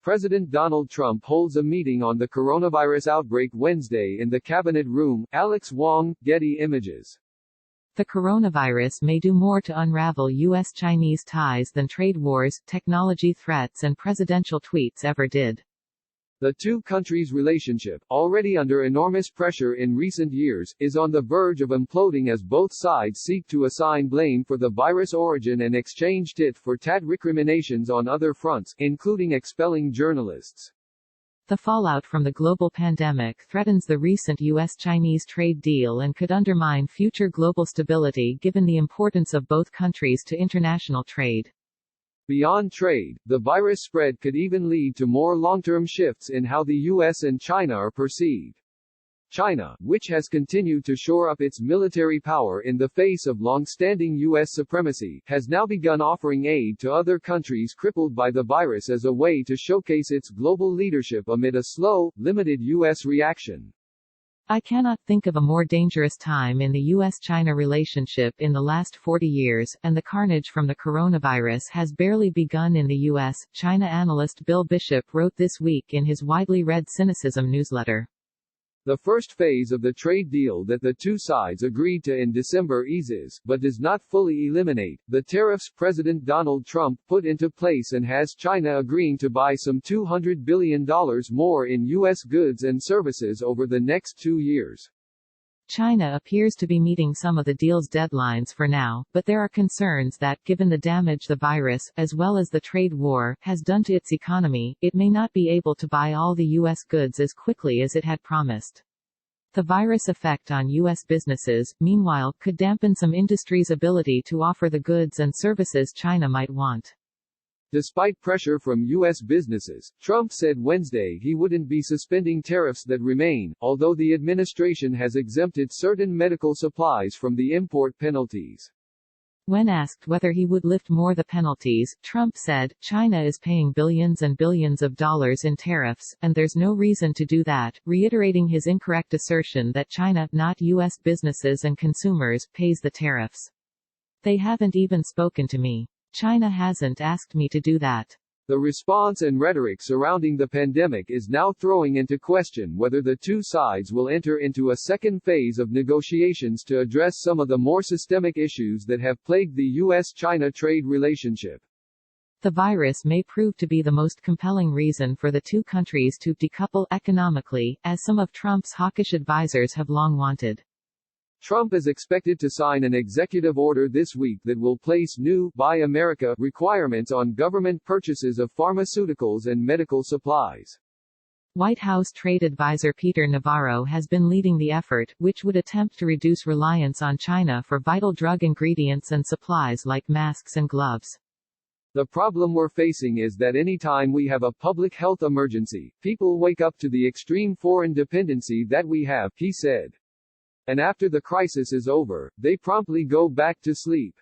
President Donald Trump holds a meeting on the coronavirus outbreak Wednesday in the Cabinet Room. Alex Wong, Getty Images. The coronavirus may do more to unravel U.S. Chinese ties than trade wars, technology threats and presidential tweets ever did. The two countries' relationship, already under enormous pressure in recent years, is on the verge of imploding as both sides seek to assign blame for the virus origin and exchange tit-for-tat recriminations on other fronts, including expelling journalists. The fallout from the global pandemic threatens the recent U.S. Chinese trade deal and could undermine future global stability given the importance of both countries to international trade. Beyond trade, the virus spread could even lead to more long-term shifts in how the U.S. and China are perceived. China, which has continued to shore up its military power in the face of long-standing U.S. supremacy, has now begun offering aid to other countries crippled by the virus as a way to showcase its global leadership amid a slow, limited U.S. reaction. I cannot think of a more dangerous time in the U.S.-China relationship in the last 40 years, and the carnage from the coronavirus has barely begun in the U.S., China analyst Bill Bishop wrote this week in his widely read Cynicism newsletter. The first phase of the trade deal that the two sides agreed to in December eases, but does not fully eliminate, the tariffs President Donald Trump put into place and has China agreeing to buy some $200 billion more in U.S. goods and services over the next 2 years. China appears to be meeting some of the deal's deadlines for now, but there are concerns that, given the damage the virus, as well as the trade war, has done to its economy, it may not be able to buy all the U.S. goods as quickly as it had promised. The virus effect on U.S. businesses, meanwhile, could dampen some industries' ability to offer the goods and services China might want. Despite pressure from U.S. businesses, Trump said Wednesday he wouldn't be suspending tariffs that remain, although the administration has exempted certain medical supplies from the import penalties. When asked whether he would lift more the penalties, Trump said, "China is paying billions and billions of dollars in tariffs, and there's no reason to do that," reiterating his incorrect assertion that China, not U.S. businesses and consumers, pays the tariffs. "They haven't even spoken to me. China hasn't asked me to do that." The response and rhetoric surrounding the pandemic is now throwing into question whether the two sides will enter into a second phase of negotiations to address some of the more systemic issues that have plagued the U.S.-China trade relationship. The virus may prove to be the most compelling reason for the two countries to decouple economically, as some of Trump's hawkish advisors have long wanted. Trump is expected to sign an executive order this week that will place new Buy America requirements on government purchases of pharmaceuticals and medical supplies. White House trade advisor Peter Navarro has been leading the effort, which would attempt to reduce reliance on China for vital drug ingredients and supplies like masks and gloves. "The problem we're facing is that any time we have a public health emergency, people wake up to the extreme foreign dependency that we have," he said. "And after the crisis is over, they promptly go back to sleep."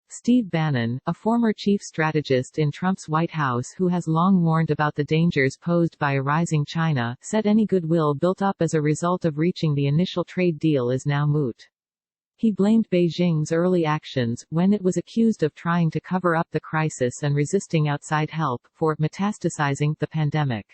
Steve Bannon, a former chief strategist in Trump's White House who has long warned about the dangers posed by a rising China, said any goodwill built up as a result of reaching the initial trade deal is now moot. He blamed Beijing's early actions, when it was accused of trying to cover up the crisis and resisting outside help, for metastasizing the pandemic.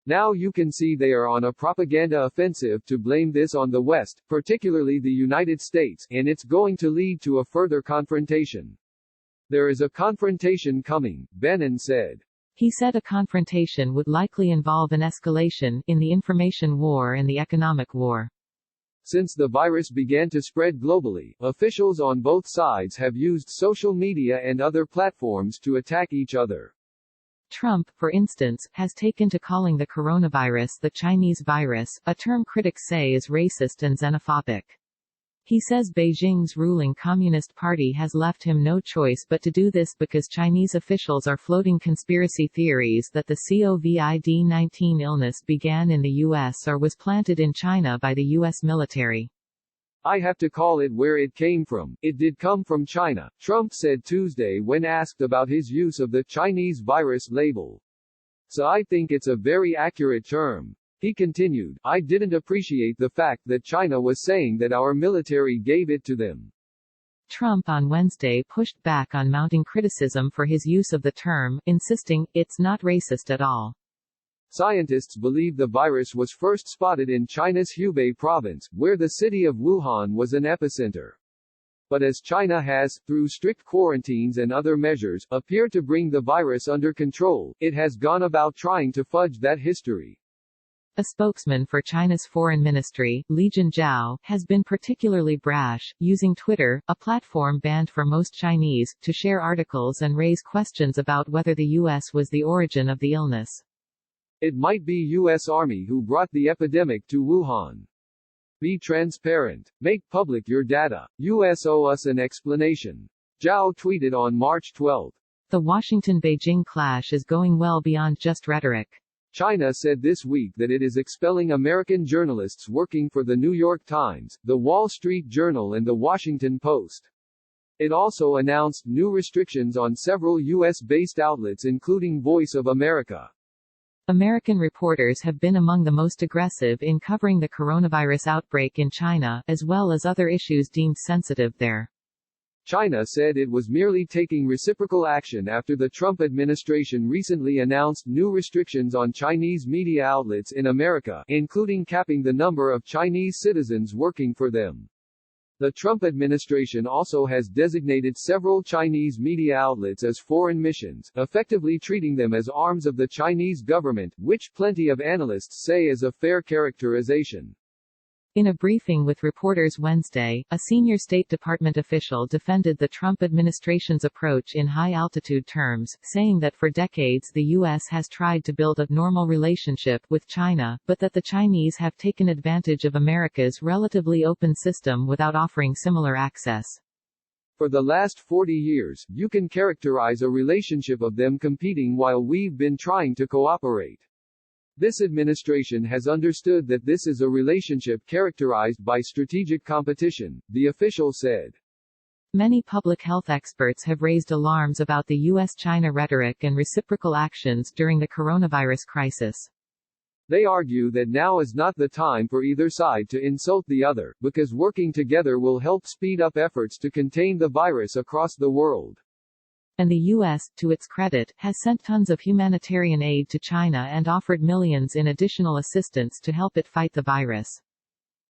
"Now you can see they are on a propaganda offensive to blame this on the West, particularly the United States, and it's going to lead to a further confrontation. There is a confrontation coming," Bannon said. He said a confrontation would likely involve an escalation in the information war and the economic war. Since the virus began to spread globally, officials on both sides have used social media and other platforms to attack each other. Trump, for instance, has taken to calling the coronavirus the Chinese virus, a term critics say is racist and xenophobic. He says Beijing's ruling Communist Party has left him no choice but to do this because Chinese officials are floating conspiracy theories that the COVID-19 illness began in the U.S. or was planted in China by the U.S. military. "I have to call it where it came from. It did come from China," Trump said Tuesday when asked about his use of the Chinese virus label. "So I think it's a very accurate term." He continued, "I didn't appreciate the fact that China was saying that our military gave it to them." Trump on Wednesday pushed back on mounting criticism for his use of the term, insisting, "It's not racist at all." Scientists believe the virus was first spotted in China's Hubei province, where the city of Wuhan was an epicenter. But as China has, through strict quarantines and other measures, appeared to bring the virus under control, it has gone about trying to fudge that history. A spokesman for China's foreign ministry, Li Jianzhao, has been particularly brash, using Twitter, a platform banned for most Chinese, to share articles and raise questions about whether the U.S. was the origin of the illness. It might be U.S. Army who brought the epidemic to Wuhan. Be transparent. Make public your data. U.S. owe us an explanation. Zhao tweeted on March 12. The Washington-Beijing clash is going well beyond just rhetoric. China said this week that it is expelling American journalists working for the New York Times, the Wall Street Journal and the Washington Post. It also announced new restrictions on several U.S.-based outlets including Voice of America. American reporters have been among the most aggressive in covering the coronavirus outbreak in China, as well as other issues deemed sensitive there. China said it was merely taking reciprocal action after the Trump administration recently announced new restrictions on Chinese media outlets in America, including capping the number of Chinese citizens working for them. The Trump administration also has designated several Chinese media outlets as foreign missions, effectively treating them as arms of the Chinese government, which plenty of analysts say is a fair characterization. In a briefing with reporters Wednesday, a senior State Department official defended the Trump administration's approach in high-altitude terms, saying that for decades the U.S. has tried to build a normal relationship with China, but that the Chinese have taken advantage of America's relatively open system without offering similar access. For the last 40 years, you can characterize a relationship of them competing while we've been trying to cooperate. This administration has understood that this is a relationship characterized by strategic competition, the official said. Many public health experts have raised alarms about the U.S.-China rhetoric and reciprocal actions during the coronavirus crisis. They argue that now is not the time for either side to insult the other, because working together will help speed up efforts to contain the virus across the world. And the U.S., to its credit, has sent tons of humanitarian aid to China and offered millions in additional assistance to help it fight the virus.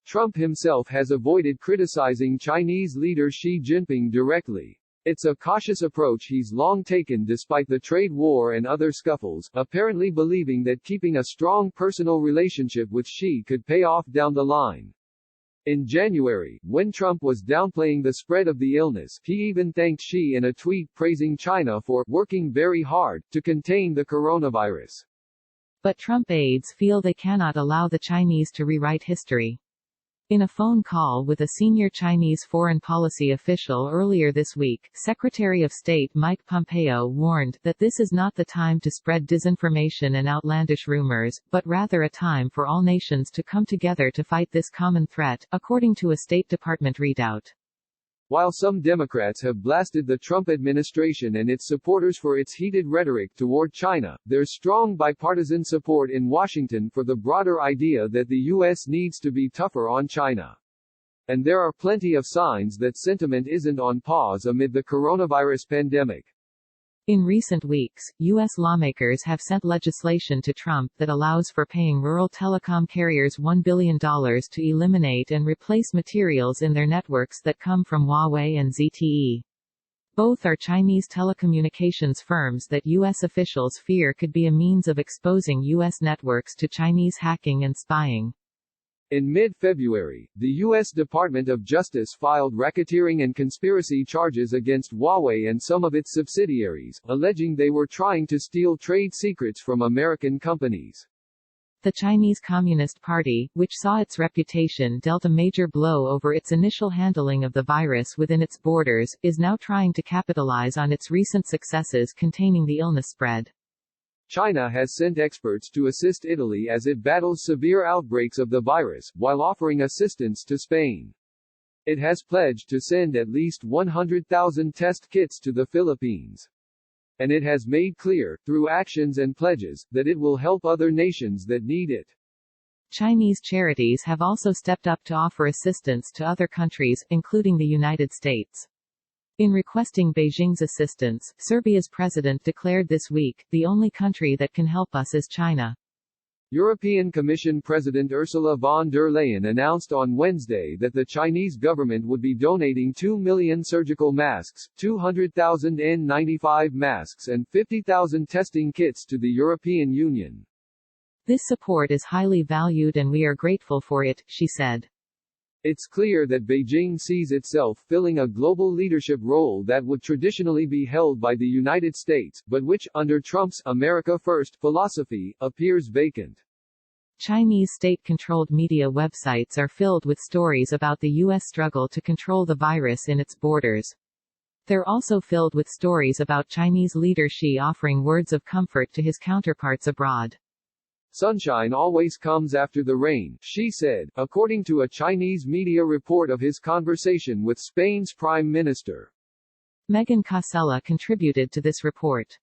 Trump himself has avoided criticizing Chinese leader Xi Jinping directly. It's a cautious approach he's long taken despite the trade war and other scuffles, apparently believing that keeping a strong personal relationship with Xi could pay off down the line. In January, when Trump was downplaying the spread of the illness, he even thanked Xi in a tweet praising China for working very hard to contain the coronavirus. But Trump aides feel they cannot allow the Chinese to rewrite history. In a phone call with a senior Chinese foreign policy official earlier this week, Secretary of State Mike Pompeo warned that this is not the time to spread disinformation and outlandish rumors, but rather a time for all nations to come together to fight this common threat, according to a State Department readout. While some Democrats have blasted the Trump administration and its supporters for its heated rhetoric toward China, there's strong bipartisan support in Washington for the broader idea that the U.S. needs to be tougher on China. And there are plenty of signs that sentiment isn't on pause amid the coronavirus pandemic. In recent weeks, U.S. lawmakers have sent legislation to Trump that allows for paying rural telecom carriers $1 billion to eliminate and replace materials in their networks that come from Huawei and ZTE. Both are Chinese telecommunications firms that U.S. officials fear could be a means of exposing U.S. networks to Chinese hacking and spying. In mid-February, the U.S. Department of Justice filed racketeering and conspiracy charges against Huawei and some of its subsidiaries, alleging they were trying to steal trade secrets from American companies. The Chinese Communist Party, which saw its reputation dealt a major blow over its initial handling of the virus within its borders, is now trying to capitalize on its recent successes containing the illness spread. China has sent experts to assist Italy as it battles severe outbreaks of the virus, while offering assistance to Spain. It has pledged to send at least 100,000 test kits to the Philippines. And it has made clear, through actions and pledges, that it will help other nations that need it. Chinese charities have also stepped up to offer assistance to other countries, including the United States. In requesting Beijing's assistance, Serbia's president declared this week, the only country that can help us is China. European Commission President Ursula von der Leyen announced on Wednesday that the Chinese government would be donating 2 million surgical masks, 200,000 N95 masks and 50,000 testing kits to the European Union. This support is highly valued and we are grateful for it, she said. It's clear that Beijing sees itself filling a global leadership role that would traditionally be held by the United States, but which, under Trump's America First philosophy, appears vacant. Chinese state-controlled media websites are filled with stories about the U.S. struggle to control the virus in its borders. They're also filled with stories about Chinese leader Xi offering words of comfort to his counterparts abroad. Sunshine always comes after the rain, Xi said, according to a Chinese media report of his conversation with Spain's Prime Minister. Megan Casella contributed to this report.